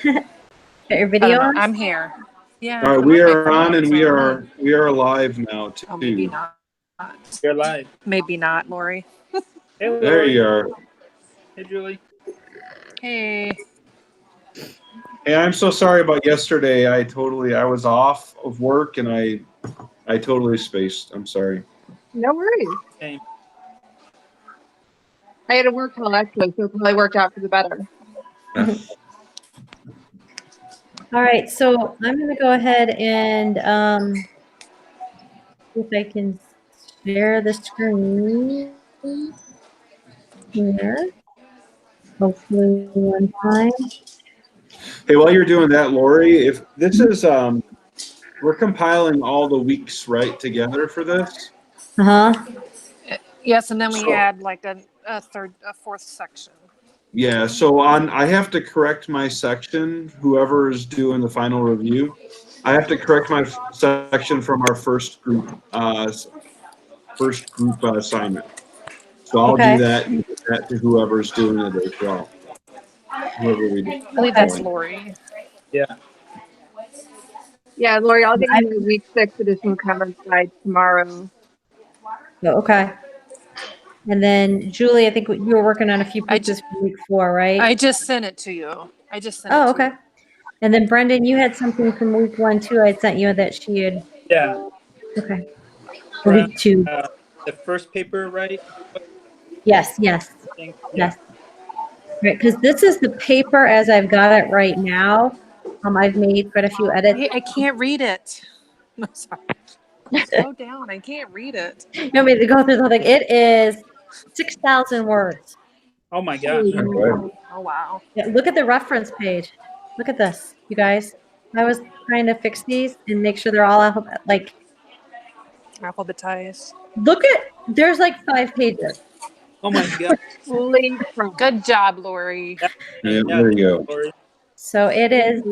Got your I video don't know. on? I'm here. Yeah. All right, I'm we on my are on phone, and so we I don't know. are live now Oh, maybe too. not. You're live. Maybe not, Lori. Hey, There Lori. you are. Hey, Julie. Hey. Hey, I'm so sorry about yesterday. I was off of work and I totally spaced. I'm sorry. No worries. Hey. I had to work till actually, so it probably worked out for the better. All right, so I'm going to go ahead and see if I can share the screen here. Hopefully one time. Hey, while you're doing that, Lori, if this is we're compiling all the weeks right together for this. Uh-huh. Yes, and then we So- add like a fourth section. Yeah, so I have to correct my section, whoever is doing the final review. I have to correct my section from our first group assignment. So I'll Okay. do that and get that to whoever's doing it as well. Whoever we do. I believe that's Lori. Yeah. Yeah, Lori, I'll get you the week 6 edition covered by tomorrow. Oh, okay. And then, Julie, I think you were working on a few pieces for week 4, right? I just sent it to you. Oh, okay. And then, Brendan, you had something from week 1, too. I sent you that she had. Yeah. Okay. For week 2. The first paper, right? Yes. Yeah. Yes. Right, because this is the paper as I've got it right now. I've made quite a few edits. I can't read it. I'm sorry. Slow down. I can't read it. You want me to go through the whole thing? It is 6,000 words. Oh my gosh. Okay. Oh, wow. Yeah, look at the reference page. Look at this, you guys. I was trying to fix these and make sure they're all like. Alphabetized. Look at, there's like 5 pages. Oh my god. Holy crap. Good job, Lori. Yeah, there you go. Lori. So it is.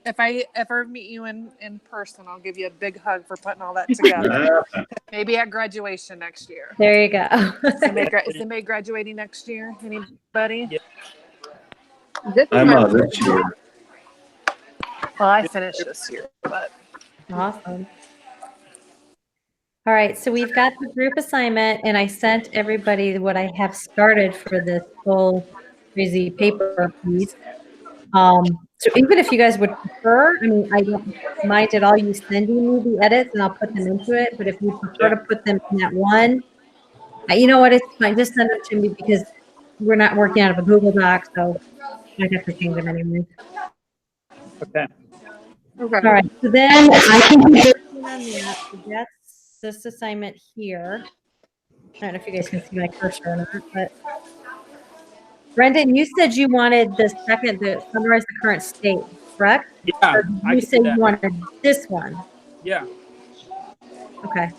If I ever meet you in person, I'll give you a big hug for putting all that together. Maybe at graduation next year. There you go. Is anybody graduating next year? Anybody? Yeah. This I'm is this year. Well, I finished this year, but Awesome. All right, so we've got the group assignment, and I sent everybody what I have started for this whole crazy paper piece. So even if you guys would prefer, I mean, I don't mind at all you sending me the edits, and I'll put them into it. But if you prefer to put them in that one, you know what? It's fine. Just send them to me because we're not working out of a Google Doc, so I have to change them anyway. Okay. okay. All right, so then I can do this one on that. So that's this assignment here. I don't know if you guys can see my cursor or not, but Brendan, you said you wanted the second to summarize the current state, correct? Yeah. Or I you can said do you that. wanted this one. Yeah. Okay.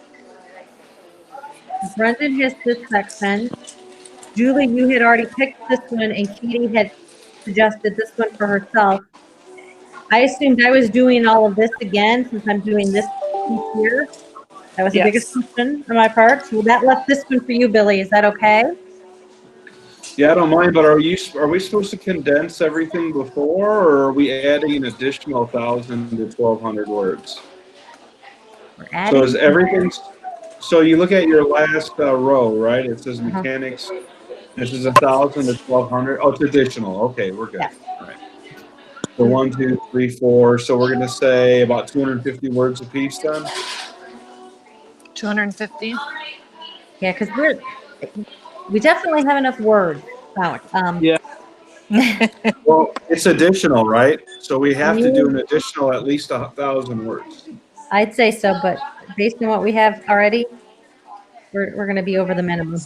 Brendan has this section. Julie, you had already picked this one, and Katie had suggested this one for herself. I assumed I was doing all of this again since I'm doing this piece here. That was the biggest question on my part. So that left this one for you, Billy. Is that okay? Yeah, I don't mind, but are we supposed to condense everything before, or are we adding an additional 1,000 to 1,200 words? So is everything? So you look at your last row, right? It says mechanics. This is 1,000 to 1,200. Oh, it's additional. Okay, we're good. Yeah. All right. So 1, 2, 3, 4. So we're going to say about 250 words a piece then. 250. Yeah, because we definitely have enough words out. Yeah. Well, it's additional, right? So we have to do an additional at least 1,000 words. I'd say so, but based on what we have already, we're going to be over the minimum.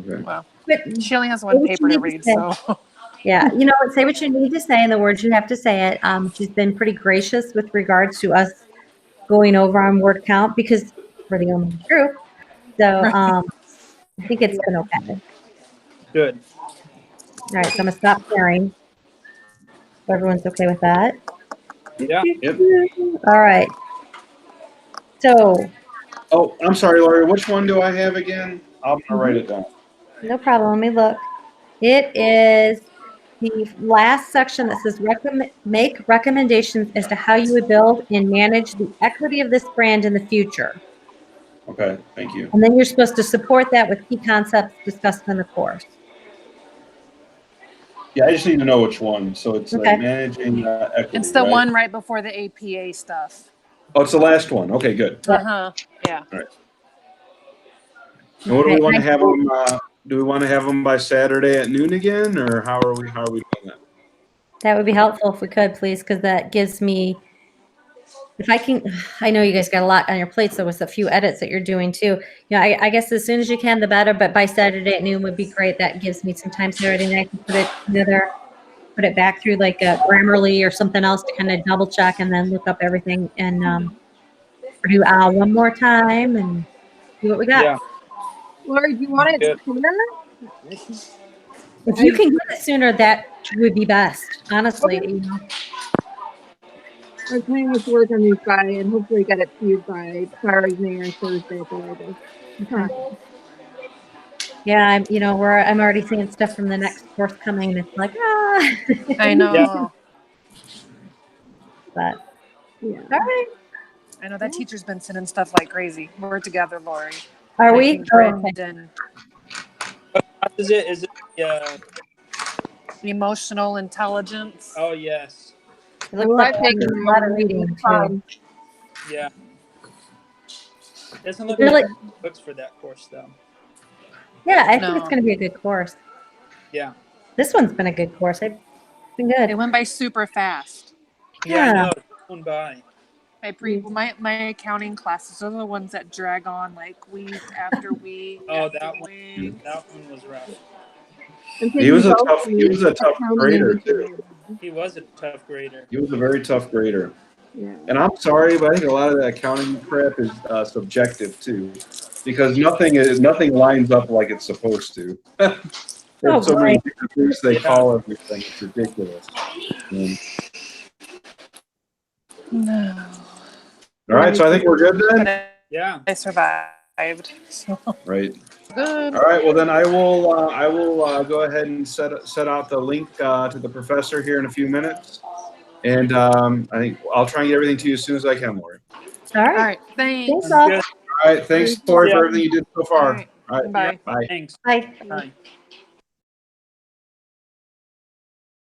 Okay. Well, But she only has one paper to read, so. yeah, you know what? Say what you need to say in the words you have to say it. She's been pretty gracious with regards to us going over on word count because we're the only group. So I think it's been okay. Good. All right, so I'm gonna stop sharing. So everyone's okay with that. Yeah. Yep. All right. So. Oh, I'm sorry, Lori. Which one do I have again? I'm gonna write it down. No problem. Let me look. It is the last section that says make recommendations as to how you would build and manage the equity of this brand in the future. Okay, thank you. And then you're supposed to support that with key concepts discussed in the course. Yeah, I just need to know which one. So it's Okay. like managing equity. It's the right? one right before the APA stuff. Oh, it's the last one. Okay, good. Yeah. Uh-huh. Yeah. And what do we Okay, want to I- have them? Do we want to have them by Saturday at noon again, or how are we doing that? That would be helpful if we could, please, because that gives me, if I can, I know you guys got a lot on your plates, so with a few edits that you're doing too. You know, I guess as soon as you can, the better, but by Saturday at noon would be great. That gives me some time Saturday night to put it together, put it back through like a Grammarly or something else to kind of double check and then look up everything and do one more time and see what we got. Yeah. Lori, do you want it Good. sooner? If you can get it sooner, that would be best, honestly. Okay. You know? We're planning to work on these by and hopefully get it to you by Saturday or Thursday at the latest. Okay. Yeah, I'm already seeing stuff from the next course coming, and it's like, I know. Yeah. But Yeah. all right, I know that teacher's been sending stuff like crazy. We're together, Lori. are we? Making Oh, okay. Brendan What is it? Is it? emotional intelligence. Oh yes. It looks Well, like I've taken a lot of reading too. fun. Yeah. Doesn't look Really? like books for that course though. Yeah, I think No. it's going to be a good course. Yeah. This one's been a good course. It's been good. It went by super fast. Yeah, Yeah. I know. It's going by. My accounting classes are the ones that drag on like week after week. Oh, after that one. week. That one was rough. I'm He was taking a both tough. of He was a these tough accounting grader and too. He was a tough grader. He was a very tough grader. Yeah. And I'm sorry, but I think a lot of that accounting crap is subjective too, because nothing lines up like it's supposed to. There's so many different things they call everything. It's ridiculous. No. All right, so I think we're good then. Yeah. I survived. So Right. good. All right. Well, then I will go ahead and set out the link to the professor here in a few minutes, and I think I'll try and get everything to you as soon as I can, Lori. All All right. right. Thanks. Thanks, all. Good. All right. Thanks, Lori, Yeah. for everything you did so far. All right. All right. Bye. Bye. Thanks. Bye. Bye.